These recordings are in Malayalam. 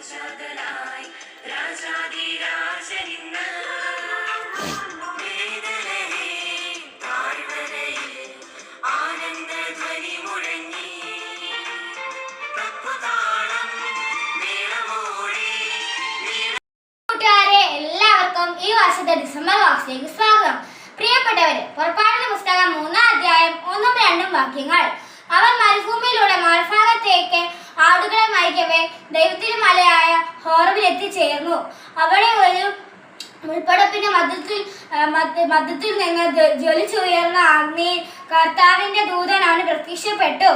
ഈ വർഷത്തെ ഡിസംബർ ക്ലാസ്സിലേക്ക് സ്വാഗതം. പ്രിയപ്പെട്ടവരെ, പുറപ്പാടിന്റെ പുസ്തകം 3-ാം അധ്യായം 1-2 വാക്യങ്ങൾ. അവൻ മരുഭൂമിയിലൂടെ മറുഭാഗത്തേക്ക് ആടുകളെ നയിക്കവേ ദൈവത്തിന്റെ മലയായ ഹോറബിൽ എത്തിച്ചേർന്നു. അവിടെ ഒരു മുൾപ്പടപ്പിന്റെ മധ്യത്തിൽ നിന്ന് ജ്വലിച്ചുയർന്ന അഗ്നിയിൽ കർത്താവിന്റെ ദൂതൻ അവന് പ്രത്യക്ഷപ്പെട്ടു.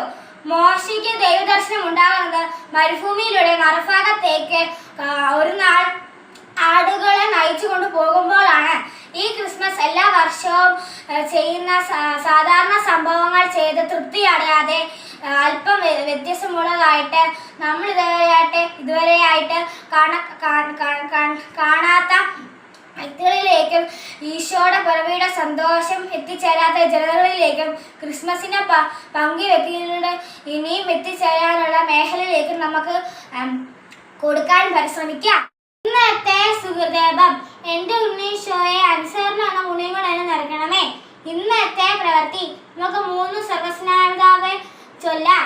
മോശയ്ക്ക് ദൈവദർശനം ഉണ്ടാകുന്നത് മരുഭൂമിയിലൂടെ മറുഭാഗത്തേക്ക് ഒരു നാൾ ആടുകളെ നയിച്ചു കൊണ്ട് പോകുമ്പോഴാണ്. ഈ ക്രിസ്മസ് എല്ലാ വർഷവും ചെയ്യുന്ന സാധാരണ സംഭവങ്ങൾ ചെയ്ത് തൃപ്തി അടയാതെ അല്പം വ്യത്യസ്തമുള്ളതായിട്ട് നമ്മൾ ഇതുവരെയായിട്ട് കാണാത്ത വ്യക്തികളിലേക്കും ഈശോയുടെ പിറവിയുടെ സന്തോഷം എത്തിച്ചേരാത്ത ജനതകളിലേക്കും ക്രിസ്മസിനെ പങ്കുവെക്കുന്നതിലൂടെ ഇനിയും എത്തിച്ചേരാനുള്ള മേഖലയിലേക്കും നമുക്ക് കൊടുക്കാൻ പരിശ്രമിക്കാം. ഇന്നത്തെ സുഹൃദേവം, എൻ്റെ ഉണ്ണീശോയെ അനുസരണം എന്ന ഗുണങ്ങൾ എന്നെ നിറയ്ക്കണമേ. ഇന്നത്തെ പ്രവൃത്തി നമുക്ക് 3 സർവസ്നാതാവെ ചൊല്ലാം.